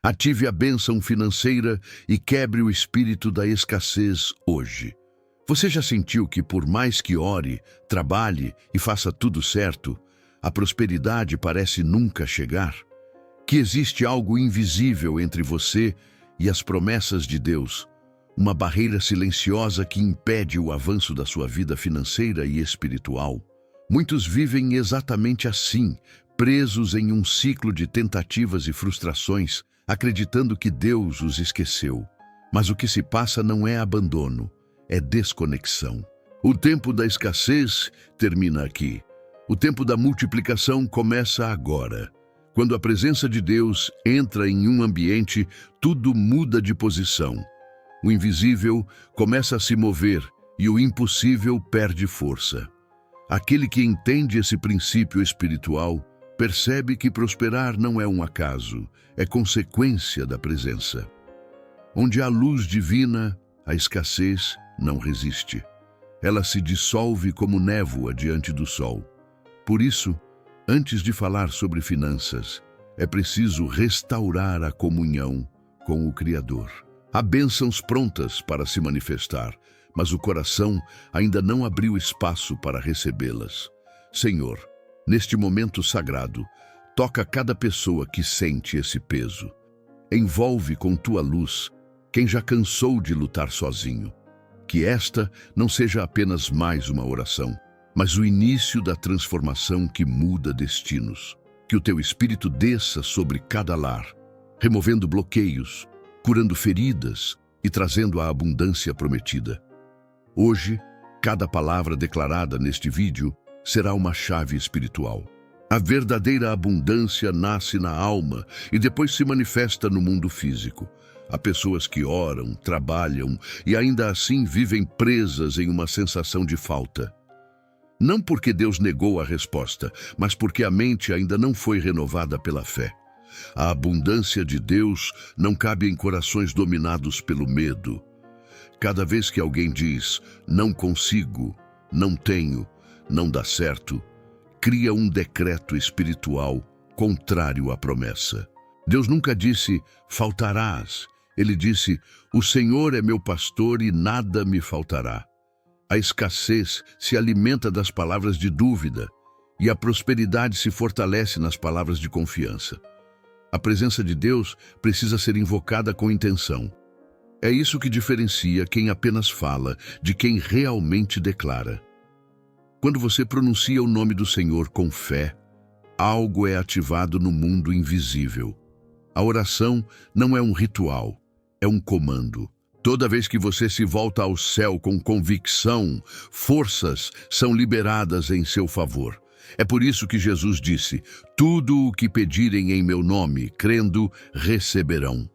Ative a bênção financeira e quebre o espírito da escassez hoje. Você já sentiu que, por mais que ore, trabalhe e faça tudo certo, a prosperidade parece nunca chegar? Que existe algo invisível entre você e as promessas de Deus, uma barreira silenciosa que impede o avanço da sua vida financeira e espiritual? Muitos vivem exatamente assim, presos em um ciclo de tentativas e frustrações, acreditando que Deus os esqueceu. Mas o que se passa não é abandono, é desconexão. O tempo da escassez termina aqui. O tempo da multiplicação começa agora. Quando a presença de Deus entra em um ambiente, tudo muda de posição. O invisível começa a se mover e o impossível perde força. Aquele que entende esse princípio espiritual percebe que prosperar não é um acaso, é consequência da presença. Onde há luz divina, a escassez não resiste. Ela se dissolve como névoa diante do sol. Por isso, antes de falar sobre finanças, é preciso restaurar a comunhão com o Criador. Há bênçãos prontas para se manifestar, mas o coração ainda não abriu espaço para recebê-las. Senhor, neste momento sagrado, toca cada pessoa que sente esse peso. Envolve com tua luz quem já cansou de lutar sozinho. Que esta não seja apenas mais uma oração, mas o início da transformação que muda destinos. Que o teu Espírito desça sobre cada lar, removendo bloqueios, curando feridas e trazendo a abundância prometida. Hoje, cada palavra declarada neste vídeo será uma chave espiritual. A verdadeira abundância nasce na alma e depois se manifesta no mundo físico. Há pessoas que oram, trabalham e ainda assim vivem presas em uma sensação de falta. Não porque Deus negou a resposta, mas porque a mente ainda não foi renovada pela fé. A abundância de Deus não cabe em corações dominados pelo medo. Cada vez que alguém diz, não consigo, não tenho, não dá certo, cria um decreto espiritual contrário à promessa. Deus nunca disse, faltarás. Ele disse, o Senhor é meu pastor e nada me faltará. A escassez se alimenta das palavras de dúvida e a prosperidade se fortalece nas palavras de confiança. A presença de Deus precisa ser invocada com intenção. É isso que diferencia quem apenas fala de quem realmente declara. Quando você pronuncia o nome do Senhor com fé, algo é ativado no mundo invisível. A oração não é um ritual, é um comando. Toda vez que você se volta ao céu com convicção, forças são liberadas em seu favor. É por isso que Jesus disse, tudo o que pedirem em meu nome, crendo, receberão.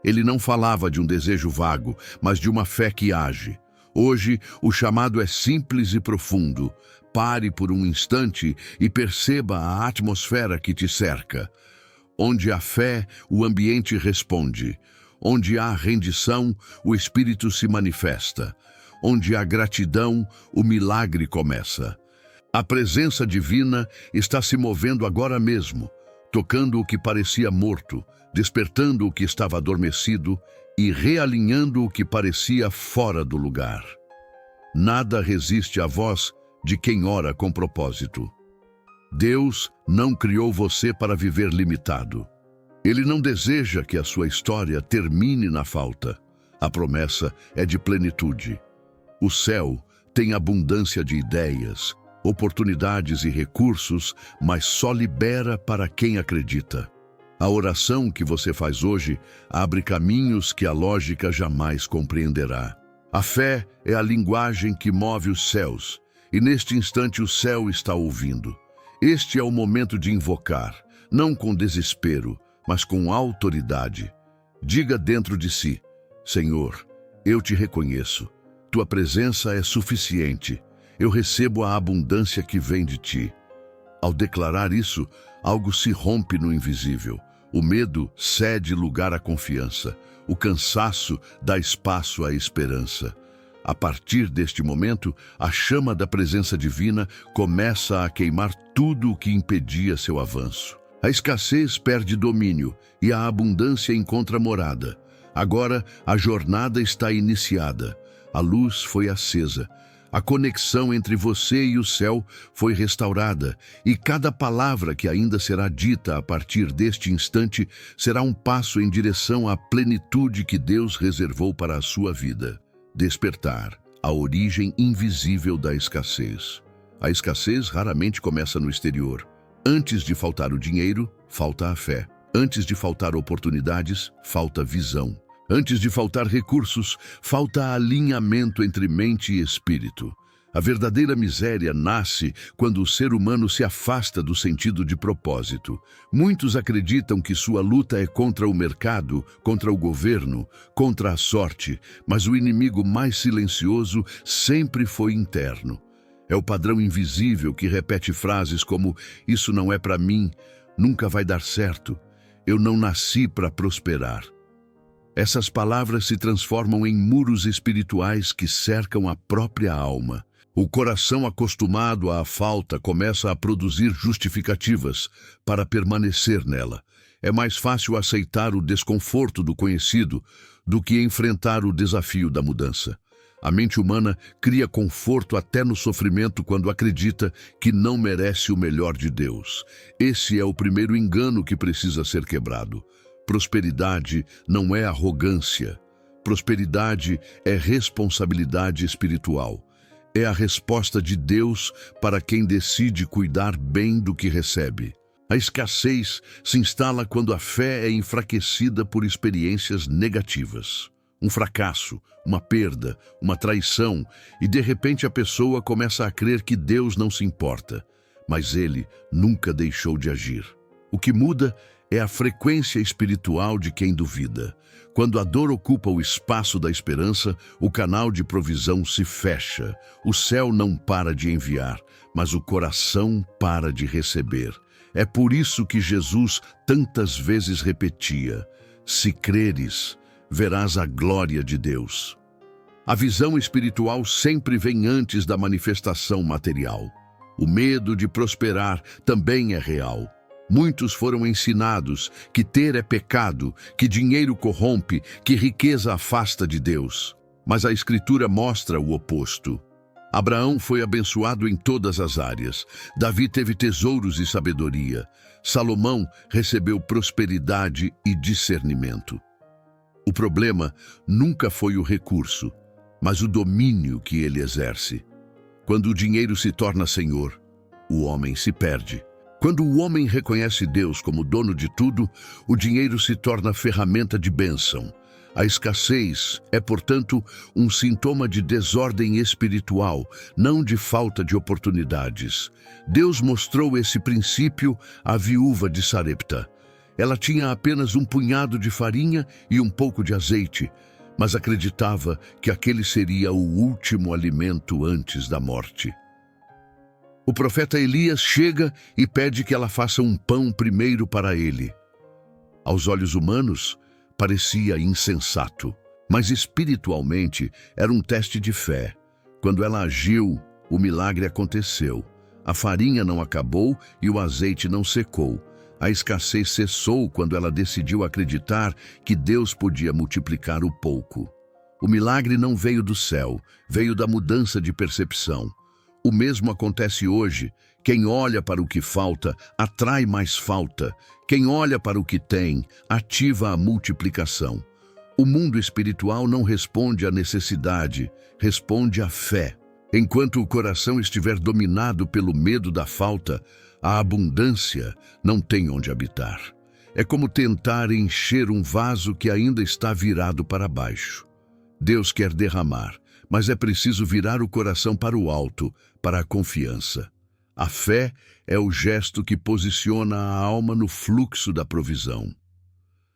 Ele não falava de um desejo vago, mas de uma fé que age. Hoje, o chamado é simples e profundo. Pare por um instante e perceba a atmosfera que te cerca. Onde há fé, o ambiente responde. Onde há rendição, o Espírito se manifesta. Onde há gratidão, o milagre começa. A presença divina está se movendo agora mesmo, tocando o que parecia morto, despertando o que estava adormecido e realinhando o que parecia fora do lugar. Nada resiste à voz de quem ora com propósito. Deus não criou você para viver limitado. Ele não deseja que a sua história termine na falta. A promessa é de plenitude. O céu tem abundância de ideias, oportunidades e recursos, mas só libera para quem acredita. A oração que você faz hoje abre caminhos que a lógica jamais compreenderá. A fé é a linguagem que move os céus, e neste instante o céu está ouvindo. Este é o momento de invocar, não com desespero, mas com autoridade. Diga dentro de si, Senhor, eu te reconheço. Tua presença é suficiente. Eu recebo a abundância que vem de ti. Ao declarar isso, algo se rompe no invisível. O medo cede lugar à confiança. O cansaço dá espaço à esperança. A partir deste momento, a chama da presença divina começa a queimar tudo o que impedia seu avanço. A escassez perde domínio e a abundância encontra morada. Agora a jornada está iniciada. A luz foi acesa. A conexão entre você e o céu foi restaurada, e cada palavra que ainda será dita a partir deste instante será um passo em direção à plenitude que Deus reservou para a sua vida. Despertar, a origem invisível da escassez. A escassez raramente começa no exterior. Antes de faltar o dinheiro, falta a fé. Antes de faltar oportunidades, falta visão. Antes de faltar recursos, falta alinhamento entre mente e espírito. A verdadeira miséria nasce quando o ser humano se afasta do sentido de propósito. Muitos acreditam que sua luta é contra o mercado, contra o governo, contra a sorte, mas o inimigo mais silencioso sempre foi interno. É o padrão invisível que repete frases como "isso não é para mim", "nunca vai dar certo", "eu não nasci para prosperar". Essas palavras se transformam em muros espirituais que cercam a própria alma. O coração acostumado à falta começa a produzir justificativas para permanecer nela. É mais fácil aceitar o desconforto do conhecido do que enfrentar o desafio da mudança. A mente humana cria conforto até no sofrimento quando acredita que não merece o melhor de Deus. Esse é o primeiro engano que precisa ser quebrado. Prosperidade não é arrogância. Prosperidade é responsabilidade espiritual. É a resposta de Deus para quem decide cuidar bem do que recebe. A escassez se instala quando a fé é enfraquecida por experiências negativas. Um fracasso, uma perda, uma traição, e de repente a pessoa começa a crer que Deus não se importa, mas Ele nunca deixou de agir. O que muda é a frequência espiritual de quem duvida. Quando a dor ocupa o espaço da esperança, o canal de provisão se fecha. O céu não para de enviar, mas o coração para de receber. É por isso que Jesus tantas vezes repetia: "Se creres, verás a glória de Deus". A visão espiritual sempre vem antes da manifestação material. O medo de prosperar também é real. Muitos foram ensinados que ter é pecado, que dinheiro corrompe, que riqueza afasta de Deus. Mas a Escritura mostra o oposto. Abraão foi abençoado em todas as áreas. Davi teve tesouros e sabedoria. Salomão recebeu prosperidade e discernimento. O problema nunca foi o recurso, mas o domínio que ele exerce. Quando o dinheiro se torna senhor, o homem se perde. Quando o homem reconhece Deus como dono de tudo, o dinheiro se torna ferramenta de bênção. A escassez é, portanto, um sintoma de desordem espiritual, não de falta de oportunidades. Deus mostrou esse princípio à viúva de Sarepta. Ela tinha apenas um punhado de farinha e um pouco de azeite, mas acreditava que aquele seria o último alimento antes da morte. O profeta Elias chega e pede que ela faça um pão primeiro para ele. Aos olhos humanos, parecia insensato, mas espiritualmente era um teste de fé. Quando ela agiu, o milagre aconteceu. A farinha não acabou e o azeite não secou. A escassez cessou quando ela decidiu acreditar que Deus podia multiplicar o pouco. O milagre não veio do céu, veio da mudança de percepção. O mesmo acontece hoje. Quem olha para o que falta, atrai mais falta. Quem olha para o que tem, ativa a multiplicação. O mundo espiritual não responde à necessidade, responde à fé. Enquanto o coração estiver dominado pelo medo da falta, a abundância não tem onde habitar. É como tentar encher um vaso que ainda está virado para baixo. Deus quer derramar, mas é preciso virar o coração para o alto, para a confiança. A fé é o gesto que posiciona a alma no fluxo da provisão.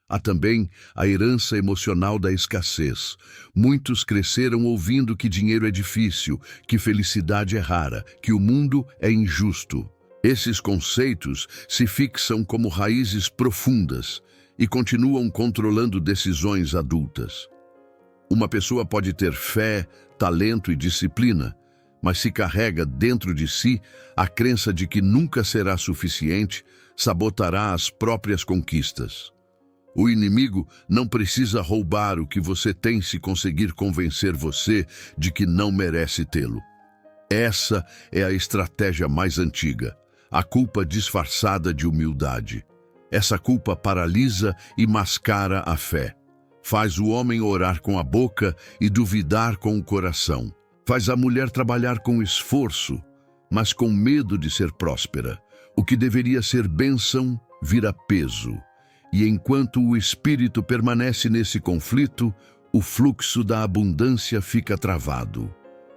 Há também a herança emocional da escassez. Muitos cresceram ouvindo que dinheiro é difícil, que felicidade é rara, que o mundo é injusto. Esses conceitos se fixam como raízes profundas e continuam controlando decisões adultas. Uma pessoa pode ter fé, talento e disciplina, mas se carrega dentro de si a crença de que nunca será suficiente, sabotará as próprias conquistas. O inimigo não precisa roubar o que você tem se conseguir convencer você de que não merece tê-lo. Essa é a estratégia mais antiga, a culpa disfarçada de humildade. Essa culpa paralisa e mascara a fé. Faz o homem orar com a boca e duvidar com o coração. Faz a mulher trabalhar com esforço, mas com medo de ser próspera. O que deveria ser bênção vira peso. E enquanto o espírito permanece nesse conflito, o fluxo da abundância fica travado.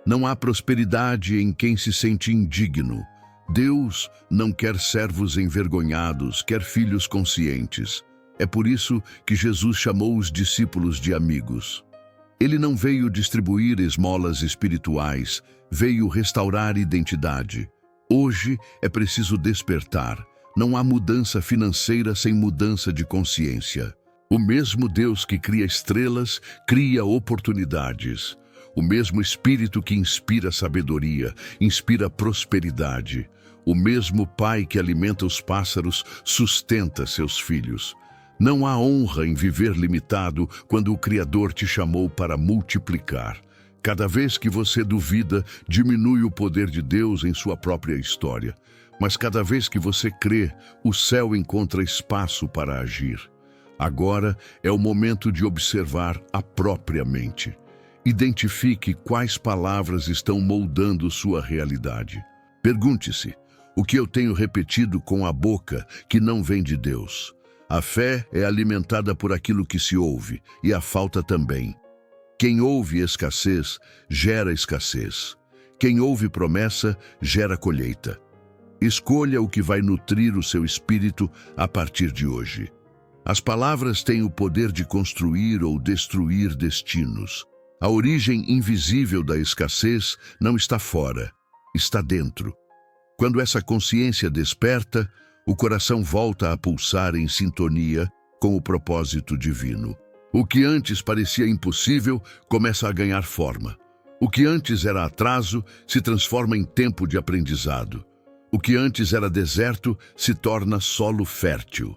Não há prosperidade em quem se sente indigno. Deus não quer servos envergonhados, quer filhos conscientes. É por isso que Jesus chamou os discípulos de amigos. Ele não veio distribuir esmolas espirituais, veio restaurar identidade. Hoje é preciso despertar. Não há mudança financeira sem mudança de consciência. O mesmo Deus que cria estrelas, cria oportunidades. O mesmo Espírito que inspira sabedoria, inspira prosperidade. O mesmo Pai que alimenta os pássaros, sustenta seus filhos. Não há honra em viver limitado quando o Criador te chamou para multiplicar. Cada vez que você duvida, diminui o poder de Deus em sua própria história. Mas cada vez que você crê, o céu encontra espaço para agir. Agora é o momento de observar a própria mente. Identifique quais palavras estão moldando sua realidade. Pergunte-se, o que eu tenho repetido com a boca que não vem de Deus? A fé é alimentada por aquilo que se ouve, e a falta também. Quem ouve escassez, gera escassez. Quem ouve promessa, gera colheita. Escolha o que vai nutrir o seu espírito a partir de hoje. As palavras têm o poder de construir ou destruir destinos. A origem invisível da escassez não está fora, está dentro. Quando essa consciência desperta, o coração volta a pulsar em sintonia com o propósito divino. O que antes parecia impossível começa a ganhar forma. O que antes era atraso se transforma em tempo de aprendizado. O que antes era deserto se torna solo fértil.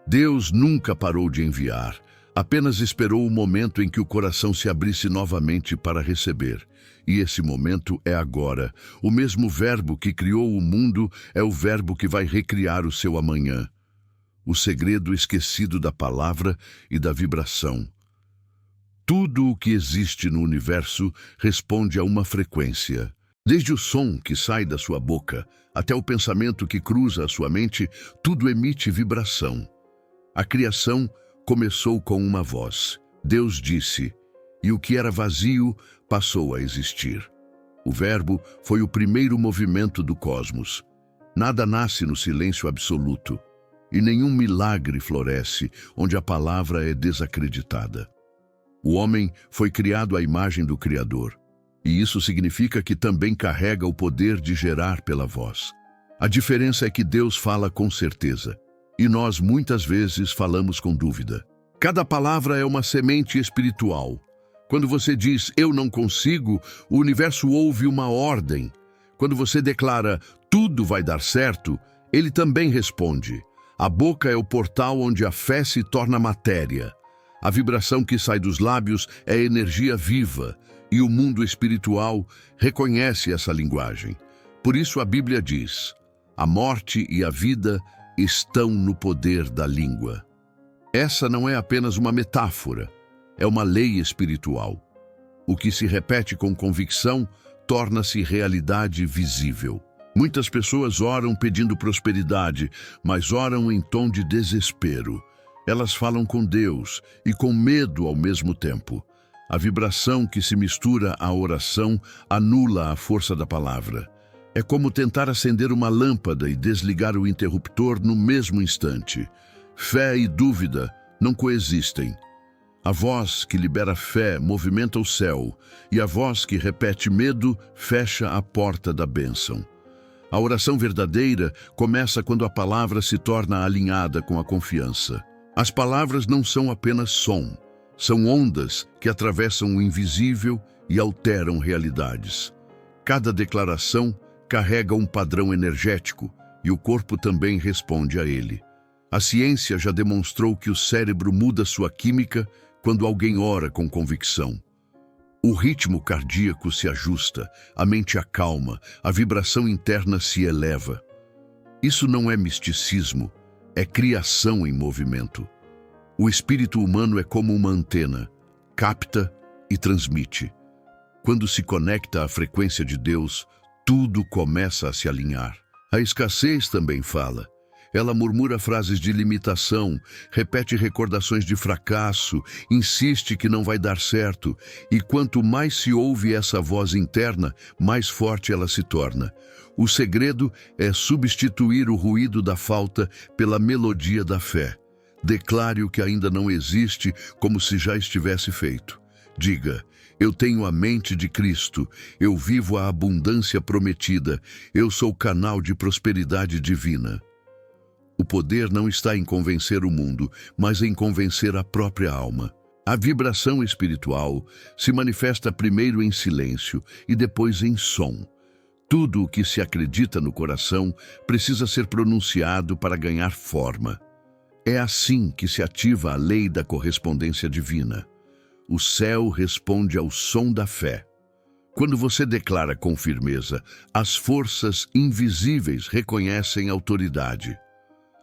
Deus nunca parou de enviar, apenas esperou o momento em que o coração se abrisse novamente para receber. E esse momento é agora. O mesmo verbo que criou o mundo é o verbo que vai recriar o seu amanhã. O segredo esquecido da palavra e da vibração. Tudo o que existe no universo responde a uma frequência. Desde o som que sai da sua boca até o pensamento que cruza a sua mente, tudo emite vibração. A criação começou com uma voz. Deus disse, e o que era vazio passou a existir. O verbo foi o primeiro movimento do cosmos. Nada nasce no silêncio absoluto, e nenhum milagre floresce onde a palavra é desacreditada. O homem foi criado à imagem do Criador, e isso significa que também carrega o poder de gerar pela voz. A diferença é que Deus fala com certeza, e nós muitas vezes falamos com dúvida. Cada palavra é uma semente espiritual. Quando você diz, eu não consigo, o universo ouve uma ordem. Quando você declara, tudo vai dar certo, ele também responde. A boca é o portal onde a fé se torna matéria. A vibração que sai dos lábios é energia viva, e o mundo espiritual reconhece essa linguagem. Por isso a Bíblia diz, a morte e a vida estão no poder da língua. Essa não é apenas uma metáfora, é uma lei espiritual. O que se repete com convicção torna-se realidade visível. Muitas pessoas oram pedindo prosperidade, mas oram em tom de desespero. Elas falam com Deus e com medo ao mesmo tempo. A vibração que se mistura à oração anula a força da palavra. É como tentar acender uma lâmpada e desligar o interruptor no mesmo instante. Fé e dúvida não coexistem. A voz que libera fé movimenta o céu, e a voz que repete medo fecha a porta da bênção. A oração verdadeira começa quando a palavra se torna alinhada com a confiança. As palavras não são apenas som, são ondas que atravessam o invisível e alteram realidades. Cada declaração carrega um padrão energético, e o corpo também responde a ele. A ciência já demonstrou que o cérebro muda sua química quando alguém ora com convicção. O ritmo cardíaco se ajusta, a mente acalma, a vibração interna se eleva. Isso não é misticismo, é criação em movimento. O espírito humano é como uma antena, capta e transmite. Quando se conecta à frequência de Deus, tudo começa a se alinhar. A escassez também fala. Ela murmura frases de limitação, repete recordações de fracasso, insiste que não vai dar certo, e quanto mais se ouve essa voz interna, mais forte ela se torna. O segredo é substituir o ruído da falta pela melodia da fé. Declare o que ainda não existe como se já estivesse feito. Diga: eu tenho a mente de Cristo, eu vivo a abundância prometida, eu sou canal de prosperidade divina. O poder não está em convencer o mundo, mas em convencer a própria alma. A vibração espiritual se manifesta primeiro em silêncio e depois em som. Tudo o que se acredita no coração precisa ser pronunciado para ganhar forma. É assim que se ativa a lei da correspondência divina. O céu responde ao som da fé. Quando você declara com firmeza, as forças invisíveis reconhecem autoridade.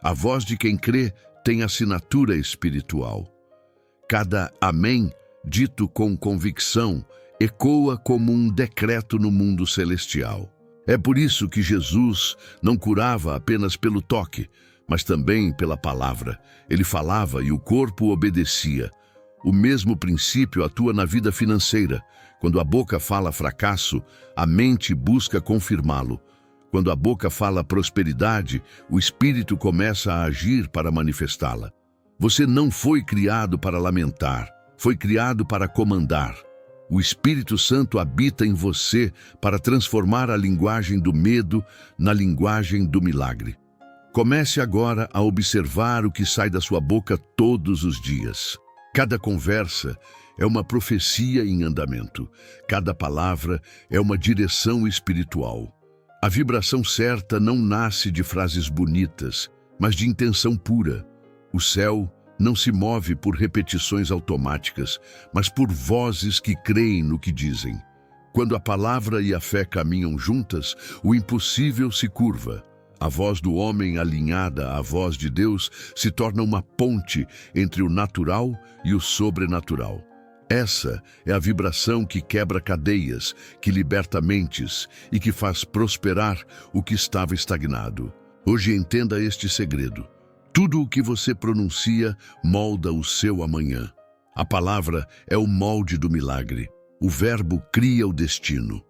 A voz de quem crê tem assinatura espiritual. Cada amém, dito com convicção, ecoa como um decreto no mundo celestial. É por isso que Jesus não curava apenas pelo toque, mas também pela palavra. Ele falava e o corpo obedecia. O mesmo princípio atua na vida financeira. Quando a boca fala fracasso, a mente busca confirmá-lo. Quando a boca fala prosperidade, o espírito começa a agir para manifestá-la. Você não foi criado para lamentar, foi criado para comandar. O Espírito Santo habita em você para transformar a linguagem do medo na linguagem do milagre. Comece agora a observar o que sai da sua boca todos os dias. Cada conversa é uma profecia em andamento. Cada palavra é uma direção espiritual. A vibração certa não nasce de frases bonitas, mas de intenção pura. O céu não se move por repetições automáticas, mas por vozes que creem no que dizem. Quando a palavra e a fé caminham juntas, o impossível se curva. A voz do homem alinhada à voz de Deus se torna uma ponte entre o natural e o sobrenatural. Essa é a vibração que quebra cadeias, que liberta mentes e que faz prosperar o que estava estagnado. Hoje entenda este segredo. Tudo o que você pronuncia molda o seu amanhã. A palavra é o molde do milagre. O verbo cria o destino.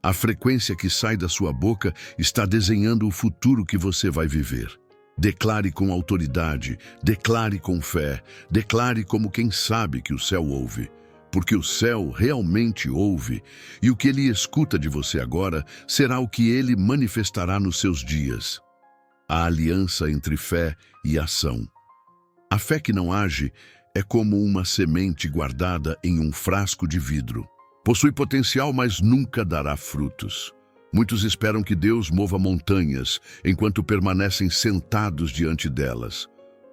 A frequência que sai da sua boca está desenhando o futuro que você vai viver. Declare com autoridade, declare com fé, declare como quem sabe que o céu ouve. Porque o céu realmente ouve, e o que ele escuta de você agora será o que ele manifestará nos seus dias. A aliança entre fé e ação. A fé que não age é como uma semente guardada em um frasco de vidro. Possui potencial, mas nunca dará frutos. Muitos esperam que Deus mova montanhas, enquanto permanecem sentados diante delas.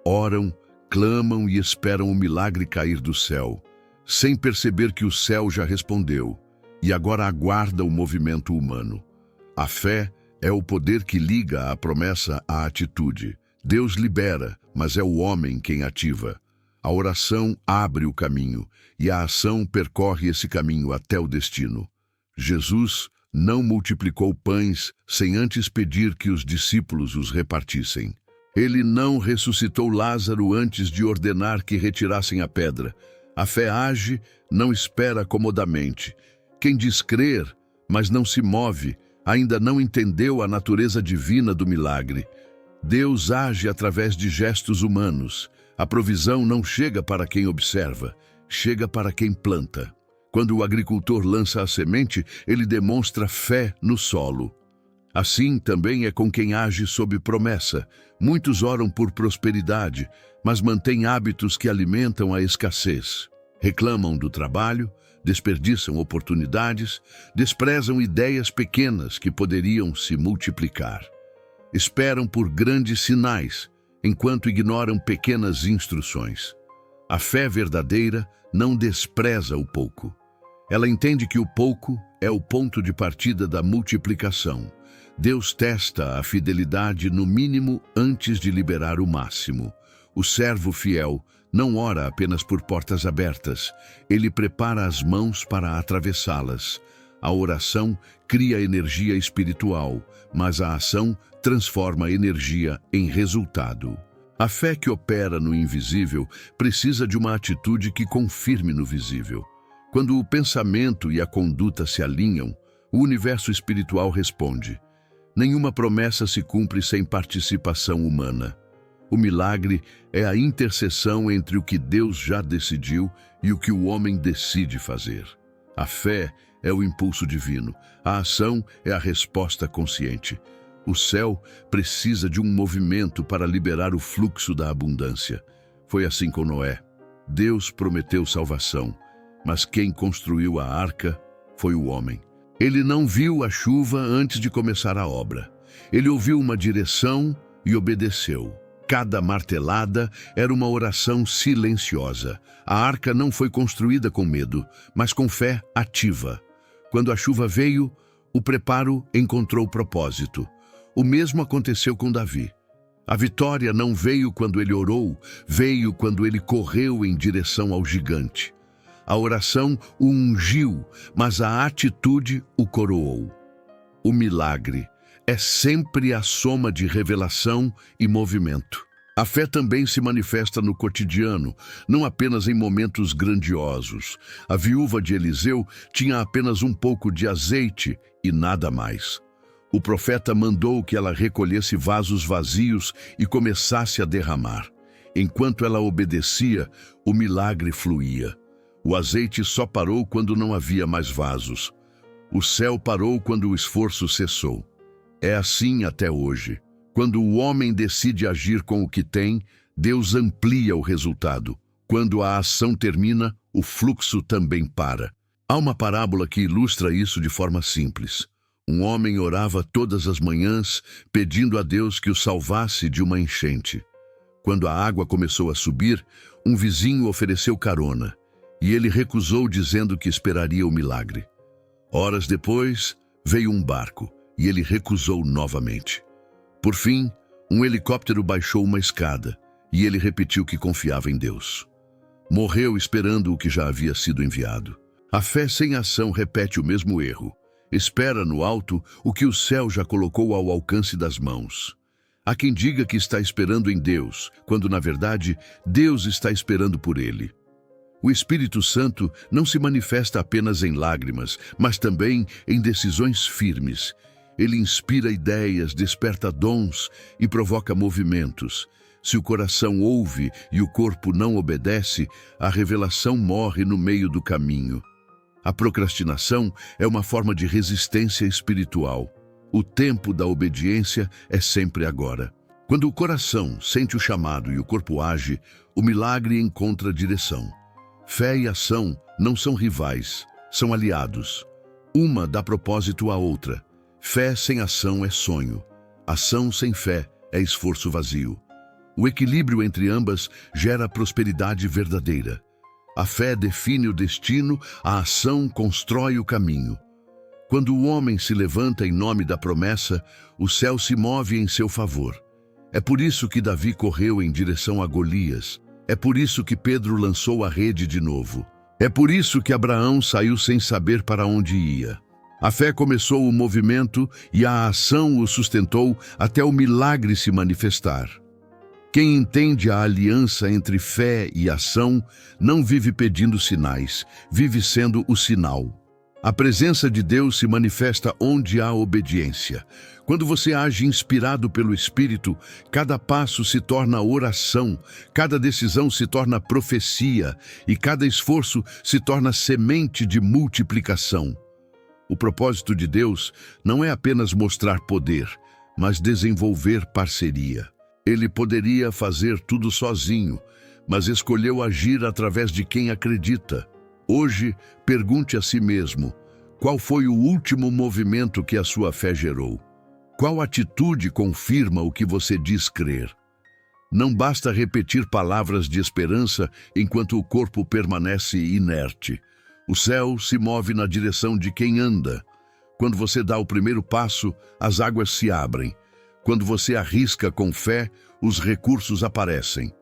Oram, clamam e esperam o milagre cair do céu, sem perceber que o céu já respondeu, e agora aguarda o movimento humano. A fé é o poder que liga a promessa à atitude. Deus libera, mas é o homem quem ativa. A oração abre o caminho, e a ação percorre esse caminho até o destino. Jesus não multiplicou pães sem antes pedir que os discípulos os repartissem. Ele não ressuscitou Lázaro antes de ordenar que retirassem a pedra. A fé age, não espera comodamente. Quem diz crer, mas não se move, ainda não entendeu a natureza divina do milagre. Deus age através de gestos humanos. A provisão não chega para quem observa, chega para quem planta. Quando o agricultor lança a semente, ele demonstra fé no solo. Assim também é com quem age sob promessa. Muitos oram por prosperidade, mas mantêm hábitos que alimentam a escassez. Reclamam do trabalho, desperdiçam oportunidades, desprezam ideias pequenas que poderiam se multiplicar. esperam por grandes sinais, enquanto ignoram pequenas instruções. A fé verdadeira não despreza o pouco. Ela entende que o pouco é o ponto de partida da multiplicação. Deus testa a fidelidade no mínimo antes de liberar o máximo. O servo fiel não ora apenas por portas abertas, ele prepara as mãos para atravessá-las. A oração cria energia espiritual, mas a ação transforma a energia em resultado. A fé que opera no invisível precisa de uma atitude que confirme no visível. Quando o pensamento e a conduta se alinham, o universo espiritual responde. Nenhuma promessa se cumpre sem participação humana. O milagre é a interseção entre o que Deus já decidiu e o que o homem decide fazer. A fé é o impulso divino, a ação é a resposta consciente. O céu precisa de um movimento para liberar o fluxo da abundância. Foi assim com Noé. Deus prometeu salvação, mas quem construiu a arca foi o homem. Ele não viu a chuva antes de começar a obra. Ele ouviu uma direção e obedeceu. Cada martelada era uma oração silenciosa. A arca não foi construída com medo, mas com fé ativa. Quando a chuva veio, o preparo encontrou propósito. O mesmo aconteceu com Davi. A vitória não veio quando ele orou, veio quando ele correu em direção ao gigante. A oração o ungiu, mas a atitude o coroou. O milagre é sempre a soma de revelação e movimento. A fé também se manifesta no cotidiano, não apenas em momentos grandiosos. A viúva de Eliseu tinha apenas um pouco de azeite e nada mais. O profeta mandou que ela recolhesse vasos vazios e começasse a derramar. Enquanto ela obedecia, o milagre fluía. O azeite só parou quando não havia mais vasos. O céu parou quando o esforço cessou. É assim até hoje. Quando o homem decide agir com o que tem, Deus amplia o resultado. Quando a ação termina, o fluxo também para. Há uma parábola que ilustra isso de forma simples. Um homem orava todas as manhãs, pedindo a Deus que o salvasse de uma enchente. Quando a água começou a subir, um vizinho ofereceu carona, e ele recusou dizendo que esperaria o milagre. Horas depois, veio um barco, e ele recusou novamente. Por fim, um helicóptero baixou uma escada, e ele repetiu que confiava em Deus. Morreu esperando o que já havia sido enviado. A fé sem ação repete o mesmo erro. Espera no alto o que o céu já colocou ao alcance das mãos. Há quem diga que está esperando em Deus, quando na verdade Deus está esperando por ele. O Espírito Santo não se manifesta apenas em lágrimas, mas também em decisões firmes. Ele inspira ideias, desperta dons e provoca movimentos. Se o coração ouve e o corpo não obedece, a revelação morre no meio do caminho. A procrastinação é uma forma de resistência espiritual. O tempo da obediência é sempre agora. Quando o coração sente o chamado e o corpo age, o milagre encontra direção. Fé e ação não são rivais, são aliados. Uma dá propósito à outra. Fé sem ação é sonho. Ação sem fé é esforço vazio. O equilíbrio entre ambas gera prosperidade verdadeira. A fé define o destino, a ação constrói o caminho. Quando o homem se levanta em nome da promessa, o céu se move em seu favor. É por isso que Davi correu em direção a Golias. É por isso que Pedro lançou a rede de novo. É por isso que Abraão saiu sem saber para onde ia. A fé começou o movimento e a ação o sustentou até o milagre se manifestar. Quem entende a aliança entre fé e ação não vive pedindo sinais, vive sendo o sinal. A presença de Deus se manifesta onde há obediência. Quando você age inspirado pelo Espírito, cada passo se torna oração, cada decisão se torna profecia e cada esforço se torna semente de multiplicação. O propósito de Deus não é apenas mostrar poder, mas desenvolver parceria. Ele poderia fazer tudo sozinho, mas escolheu agir através de quem acredita. Hoje, pergunte a si mesmo, qual foi o último movimento que a sua fé gerou? Qual atitude confirma o que você diz crer? Não basta repetir palavras de esperança enquanto o corpo permanece inerte. O céu se move na direção de quem anda. Quando você dá o primeiro passo, as águas se abrem. Quando você arrisca com fé, os recursos aparecem.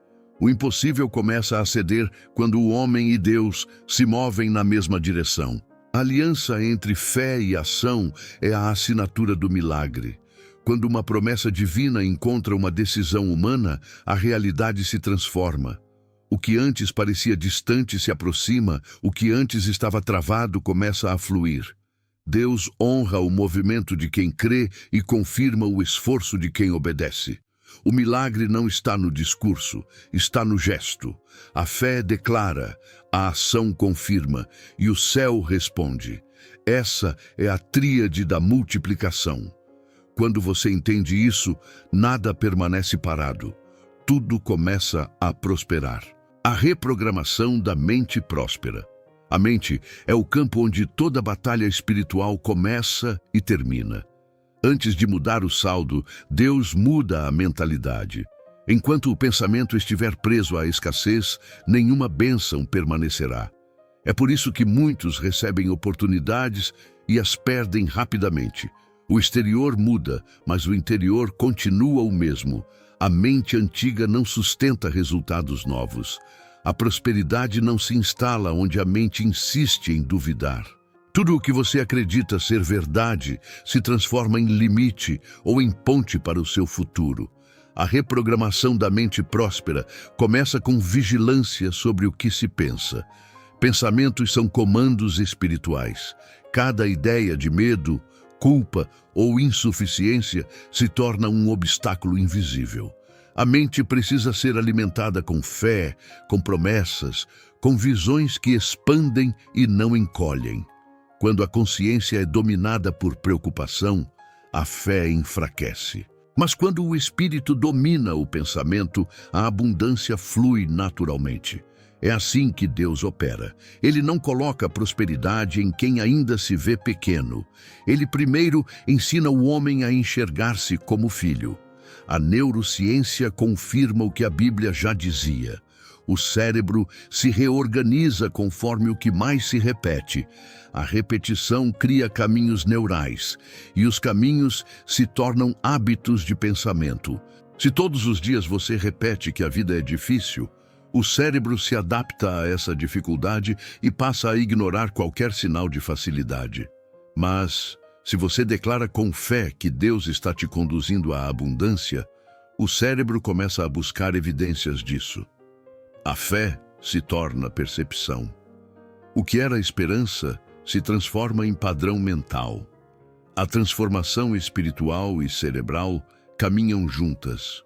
O impossível começa a ceder quando o homem e Deus se movem na mesma direção. A aliança entre fé e ação é a assinatura do milagre. Quando uma promessa divina encontra uma decisão humana, a realidade se transforma. O que antes parecia distante se aproxima, o que antes estava travado começa a fluir. Deus honra o movimento de quem crê e confirma o esforço de quem obedece. O milagre não está no discurso, está no gesto. A fé declara, a ação confirma e o céu responde. Essa é a tríade da multiplicação. Quando você entende isso, nada permanece parado. Tudo começa a prosperar. A reprogramação da mente próspera. A mente é o campo onde toda batalha espiritual começa e termina. Antes de mudar o saldo, Deus muda a mentalidade. Enquanto o pensamento estiver preso à escassez, nenhuma bênção permanecerá. É por isso que muitos recebem oportunidades e as perdem rapidamente. O exterior muda, mas o interior continua o mesmo. A mente antiga não sustenta resultados novos. A prosperidade não se instala onde a mente insiste em duvidar. Tudo o que você acredita ser verdade se transforma em limite ou em ponte para o seu futuro. A reprogramação da mente próspera começa com vigilância sobre o que se pensa. Pensamentos são comandos espirituais. Cada ideia de medo, culpa ou insuficiência se torna um obstáculo invisível. A mente precisa ser alimentada com fé, com promessas, com visões que expandem e não encolhem. Quando a consciência é dominada por preocupação, a fé enfraquece. Mas quando o espírito domina o pensamento, a abundância flui naturalmente. É assim que Deus opera. Ele não coloca prosperidade em quem ainda se vê pequeno. Ele primeiro ensina o homem a enxergar-se como filho. A neurociência confirma o que a Bíblia já dizia. O cérebro se reorganiza conforme o que mais se repete. A repetição cria caminhos neurais, e os caminhos se tornam hábitos de pensamento. Se todos os dias você repete que a vida é difícil, o cérebro se adapta a essa dificuldade e passa a ignorar qualquer sinal de facilidade. Mas, se você declara com fé que Deus está te conduzindo à abundância, o cérebro começa a buscar evidências disso. A fé se torna percepção. O que era esperança se transforma em padrão mental. A transformação espiritual e cerebral caminham juntas.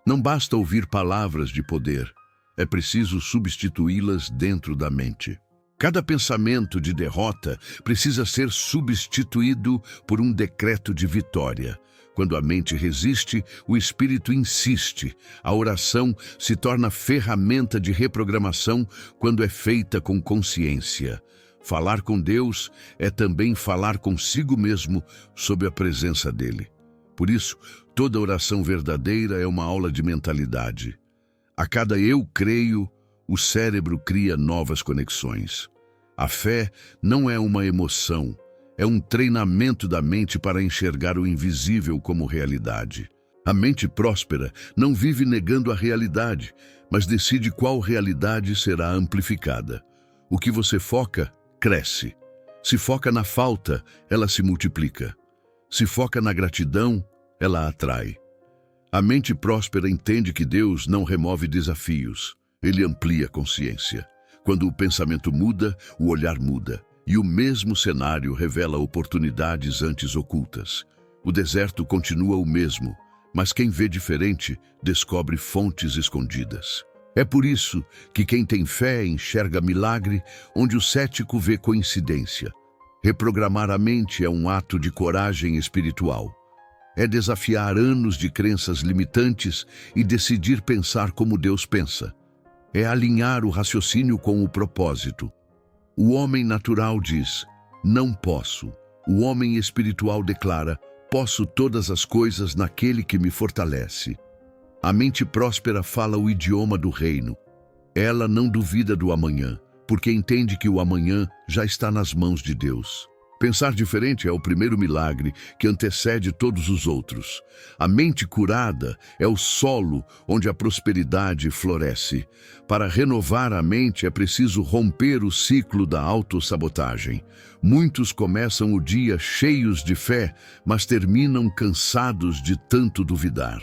Não basta ouvir palavras de poder, é preciso substituí-las dentro da mente. Cada pensamento de derrota precisa ser substituído por um decreto de vitória. Quando a mente resiste, o espírito insiste. A oração se torna ferramenta de reprogramação quando é feita com consciência. Falar com Deus é também falar consigo mesmo sob a presença dele. Por isso, toda oração verdadeira é uma aula de mentalidade. A cada eu creio, o cérebro cria novas conexões. A fé não é uma emoção, é um treinamento da mente para enxergar o invisível como realidade. A mente próspera não vive negando a realidade, mas decide qual realidade será amplificada. O que você foca, cresce. Se foca na falta, ela se multiplica. Se foca na gratidão, ela atrai. A mente próspera entende que Deus não remove desafios, ele amplia a consciência. Quando o pensamento muda, o olhar muda, e o mesmo cenário revela oportunidades antes ocultas. O deserto continua o mesmo, mas quem vê diferente descobre fontes escondidas. É por isso que quem tem fé enxerga milagre onde o cético vê coincidência. Reprogramar a mente é um ato de coragem espiritual. É desafiar anos de crenças limitantes e decidir pensar como Deus pensa. É alinhar o raciocínio com o propósito. O homem natural diz, não posso. O homem espiritual declara, posso todas as coisas naquele que me fortalece. A mente próspera fala o idioma do reino. Ela não duvida do amanhã, porque entende que o amanhã já está nas mãos de Deus. Pensar diferente é o primeiro milagre que antecede todos os outros. A mente curada é o solo onde a prosperidade floresce. Para renovar a mente é preciso romper o ciclo da autossabotagem. Muitos começam o dia cheios de fé, mas terminam cansados de tanto duvidar.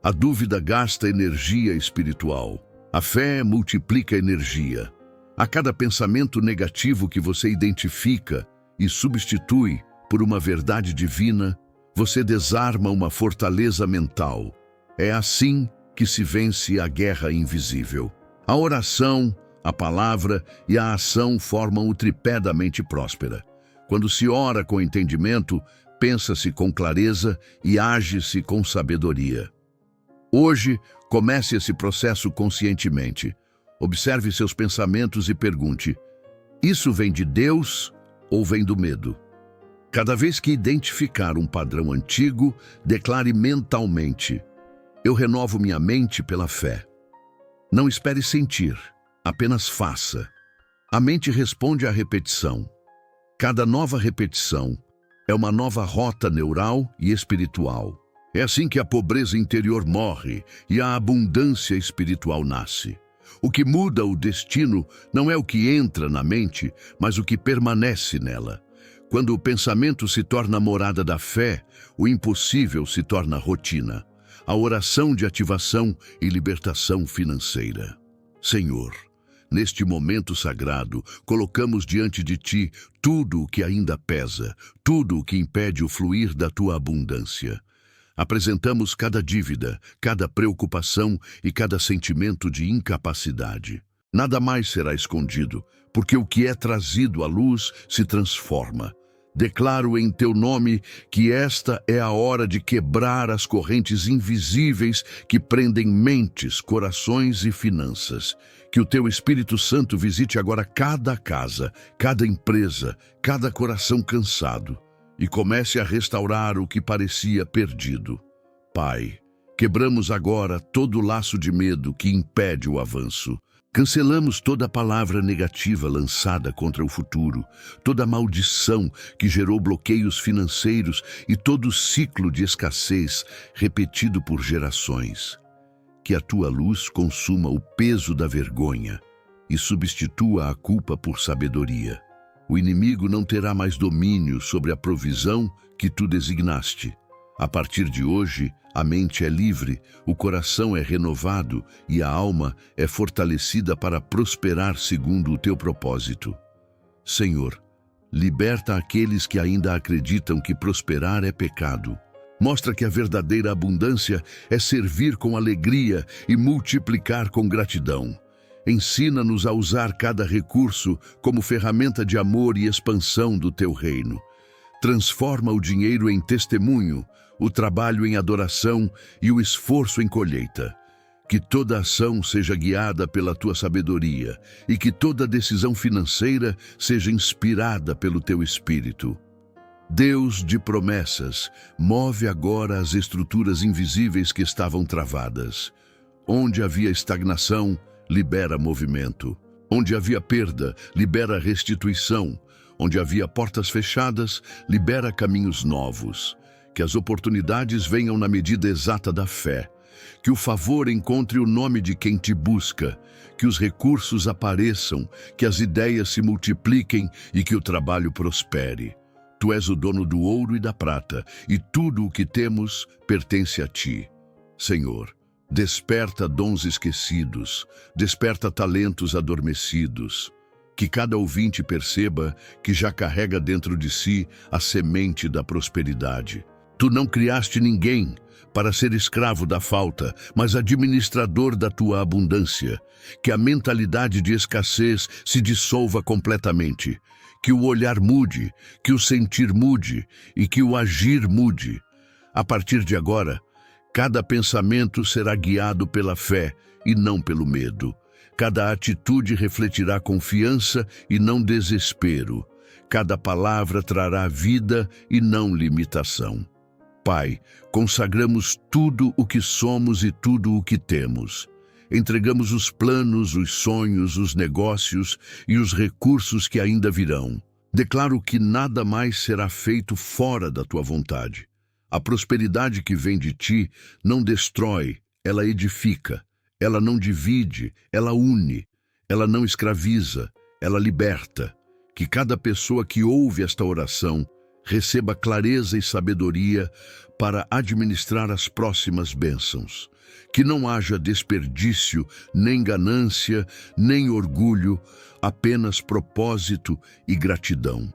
A dúvida gasta energia espiritual. A fé multiplica energia. A cada pensamento negativo que você identifica e substitui por uma verdade divina, você desarma uma fortaleza mental. É assim que se vence a guerra invisível. A oração, a palavra e a ação formam o tripé da mente próspera. Quando se ora com entendimento, pensa-se com clareza e age-se com sabedoria. Hoje, comece esse processo conscientemente. Observe seus pensamentos e pergunte: isso vem de Deus ou vem do medo? Cada vez que identificar um padrão antigo, declare mentalmente: eu renovo minha mente pela fé. Não espere sentir, apenas faça. A mente responde à repetição. Cada nova repetição é uma nova rota neural e espiritual. É assim que a pobreza interior morre e a abundância espiritual nasce. O que muda o destino não é o que entra na mente, mas o que permanece nela. Quando o pensamento se torna morada da fé, o impossível se torna rotina. A oração de ativação e libertação financeira. Senhor, neste momento sagrado, colocamos diante de Ti tudo o que ainda pesa, tudo o que impede o fluir da Tua abundância. Apresentamos cada dívida, cada preocupação e cada sentimento de incapacidade. Nada mais será escondido, porque o que é trazido à luz se transforma. Declaro em Teu nome que esta é a hora de quebrar as correntes invisíveis que prendem mentes, corações e finanças. Que o Teu Espírito Santo visite agora cada casa, cada empresa, cada coração cansado e comece a restaurar o que parecia perdido. Pai, quebramos agora todo o laço de medo que impede o avanço. Cancelamos toda palavra negativa lançada contra o futuro, toda maldição que gerou bloqueios financeiros e todo ciclo de escassez repetido por gerações. Que a Tua luz consuma o peso da vergonha e substitua a culpa por sabedoria. O inimigo não terá mais domínio sobre a provisão que Tu designaste. A partir de hoje, a mente é livre, o coração é renovado e a alma é fortalecida para prosperar segundo o Teu propósito. Senhor, liberta aqueles que ainda acreditam que prosperar é pecado. Mostra que a verdadeira abundância é servir com alegria e multiplicar com gratidão. Ensina-nos a usar cada recurso como ferramenta de amor e expansão do Teu reino. Transforma o dinheiro em testemunho, o trabalho em adoração e o esforço em colheita. Que toda ação seja guiada pela Tua sabedoria e que toda decisão financeira seja inspirada pelo Teu Espírito. Deus de promessas, move agora as estruturas invisíveis que estavam travadas. Onde havia estagnação, libera movimento. Onde havia perda, libera restituição. Onde havia portas fechadas, libera caminhos novos. Que as oportunidades venham na medida exata da fé. Que o favor encontre o nome de quem Te busca. Que os recursos apareçam, que as ideias se multipliquem e que o trabalho prospere. Tu és o dono do ouro e da prata, e tudo o que temos pertence a Ti. Senhor, desperta dons esquecidos, desperta talentos adormecidos. Que cada ouvinte perceba que já carrega dentro de si a semente da prosperidade. Tu não criaste ninguém para ser escravo da falta, mas administrador da Tua abundância. Que a mentalidade de escassez se dissolva completamente. Que o olhar mude, que o sentir mude e que o agir mude. A partir de agora, cada pensamento será guiado pela fé e não pelo medo. Cada atitude refletirá confiança e não desespero. Cada palavra trará vida e não limitação. Pai, consagramos tudo o que somos e tudo o que temos. Entregamos os planos, os sonhos, os negócios e os recursos que ainda virão. Declaro que nada mais será feito fora da tua vontade. A prosperidade que vem de ti não destrói, ela edifica. Ela não divide, ela une. Ela não escraviza, ela liberta. Que cada pessoa que ouve esta oração receba clareza e sabedoria para administrar as próximas bênçãos. Que não haja desperdício, nem ganância, nem orgulho, apenas propósito e gratidão.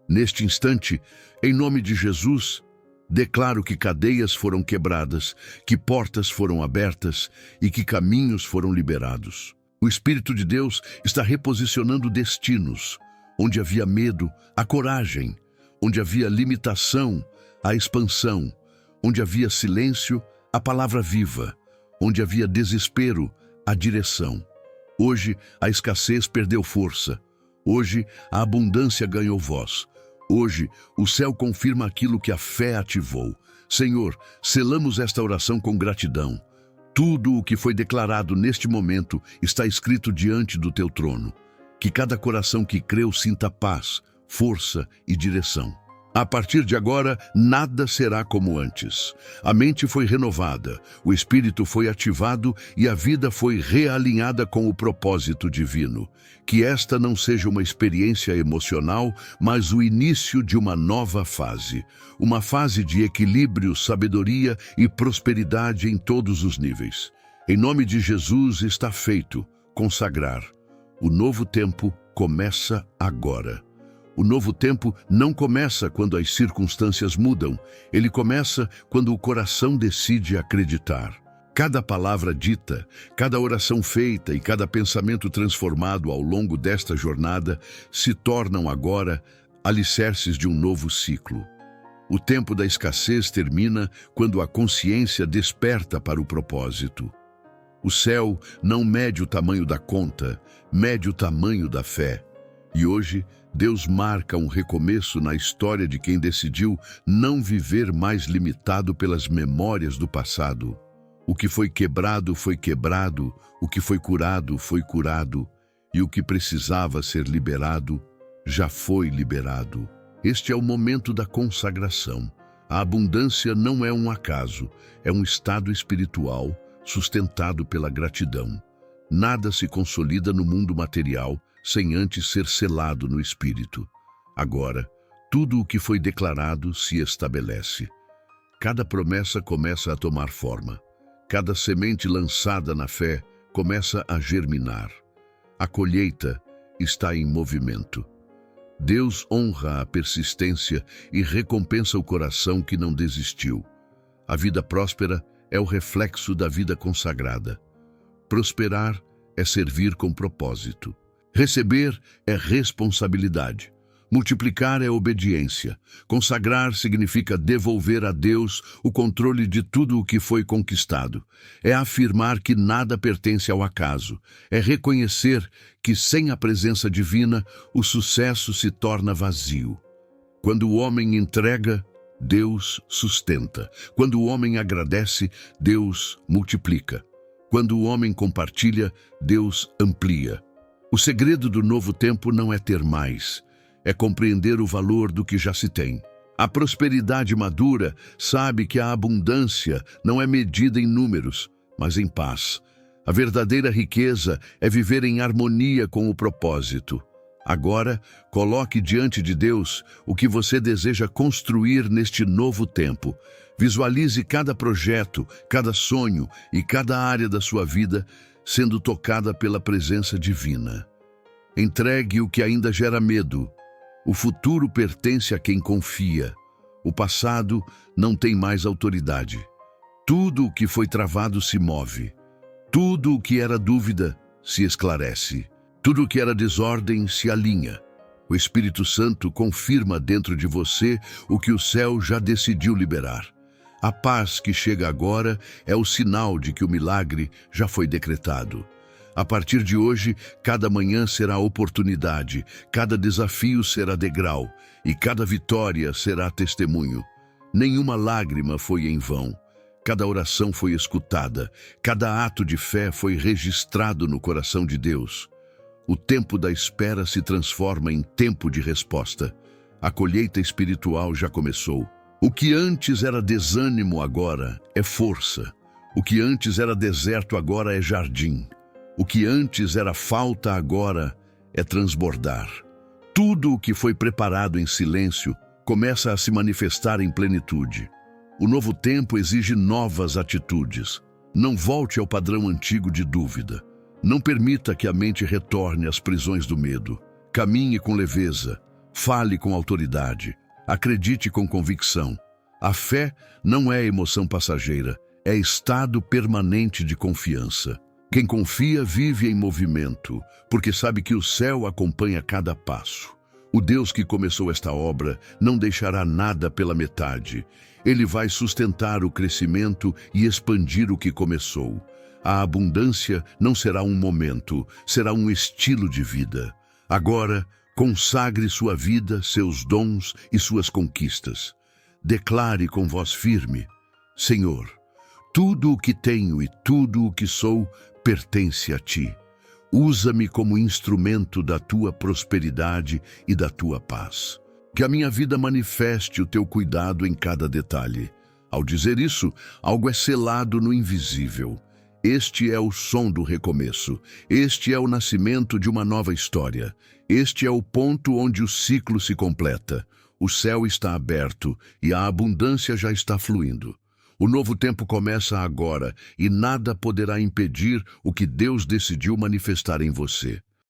Neste instante, em nome de Jesus, declaro que cadeias foram quebradas, que portas foram abertas e que caminhos foram liberados. O Espírito de Deus está reposicionando destinos. Onde havia medo, a coragem. Onde havia limitação, a expansão. Onde havia silêncio, a palavra viva. Onde havia desespero, a direção. Hoje, a escassez perdeu força. Hoje, a abundância ganhou voz. Hoje, o céu confirma aquilo que a fé ativou. Senhor, selamos esta oração com gratidão. Tudo o que foi declarado neste momento está escrito diante do teu trono. Que cada coração que creu sinta paz, força e direção. A partir de agora, nada será como antes. A mente foi renovada, o espírito foi ativado e a vida foi realinhada com o propósito divino. Que esta não seja uma experiência emocional, mas o início de uma nova fase. Uma fase de equilíbrio, sabedoria e prosperidade em todos os níveis. Em nome de Jesus está feito. Consagrar. O novo tempo começa agora. O novo tempo não começa quando as circunstâncias mudam. Ele começa quando o coração decide acreditar. Cada palavra dita, cada oração feita e cada pensamento transformado ao longo desta jornada se tornam agora alicerces de um novo ciclo. O tempo da escassez termina quando a consciência desperta para o propósito. O céu não mede o tamanho da conta, mede o tamanho da fé. E hoje, Deus marca um recomeço na história de quem decidiu não viver mais limitado pelas memórias do passado. O que foi quebrado, o que foi curado, e o que precisava ser liberado, já foi liberado. Este é o momento da consagração. A abundância não é um acaso, é um estado espiritual sustentado pela gratidão. Nada se consolida no mundo material sem antes ser selado no Espírito. Agora, tudo o que foi declarado se estabelece. Cada promessa começa a tomar forma. Cada semente lançada na fé começa a germinar. A colheita está em movimento. Deus honra a persistência e recompensa o coração que não desistiu. A vida próspera é o reflexo da vida consagrada. Prosperar é servir com propósito. Receber é responsabilidade. Multiplicar é obediência. Consagrar significa devolver a Deus o controle de tudo o que foi conquistado. É afirmar que nada pertence ao acaso. É reconhecer que sem a presença divina, o sucesso se torna vazio. Quando o homem entrega, Deus sustenta. Quando o homem agradece, Deus multiplica. Quando o homem compartilha, Deus amplia. O segredo do novo tempo não é ter mais, é compreender o valor do que já se tem. A prosperidade madura sabe que a abundância não é medida em números, mas em paz. A verdadeira riqueza é viver em harmonia com o propósito. Agora, coloque diante de Deus o que você deseja construir neste novo tempo. Visualize cada projeto, cada sonho e cada área da sua vida sendo tocada pela presença divina. Entregue o que ainda gera medo. O futuro pertence a quem confia. O passado não tem mais autoridade. Tudo o que foi travado se move. Tudo o que era dúvida se esclarece. Tudo o que era desordem se alinha. O Espírito Santo confirma dentro de você o que o céu já decidiu liberar. A paz que chega agora é o sinal de que o milagre já foi decretado. A partir de hoje, cada manhã será oportunidade, cada desafio será degrau e cada vitória será testemunho. Nenhuma lágrima foi em vão. Cada oração foi escutada, cada ato de fé foi registrado no coração de Deus. O tempo da espera se transforma em tempo de resposta. A colheita espiritual já começou. O que antes era desânimo agora é força. O que antes era deserto agora é jardim. O que antes era falta agora é transbordar. Tudo o que foi preparado em silêncio começa a se manifestar em plenitude. O novo tempo exige novas atitudes. Não volte ao padrão antigo de dúvida. Não permita que a mente retorne às prisões do medo. Caminhe com leveza. Fale com autoridade. Acredite com convicção. A fé não é emoção passageira, é estado permanente de confiança. Quem confia vive em movimento, porque sabe que o céu acompanha cada passo. O Deus que começou esta obra não deixará nada pela metade. Ele vai sustentar o crescimento e expandir o que começou. A abundância não será um momento, será um estilo de vida. Agora, consagre sua vida, seus dons e suas conquistas. Declare com voz firme: Senhor, tudo o que tenho e tudo o que sou pertence a Ti. Usa-me como instrumento da Tua prosperidade e da Tua paz. Que a minha vida manifeste o Teu cuidado em cada detalhe. Ao dizer isso, algo é selado no invisível. Este é o som do recomeço. Este é o nascimento de uma nova história. Este é o ponto onde o ciclo se completa. O céu está aberto e a abundância já está fluindo. O novo tempo começa agora e nada poderá impedir o que Deus decidiu manifestar em você.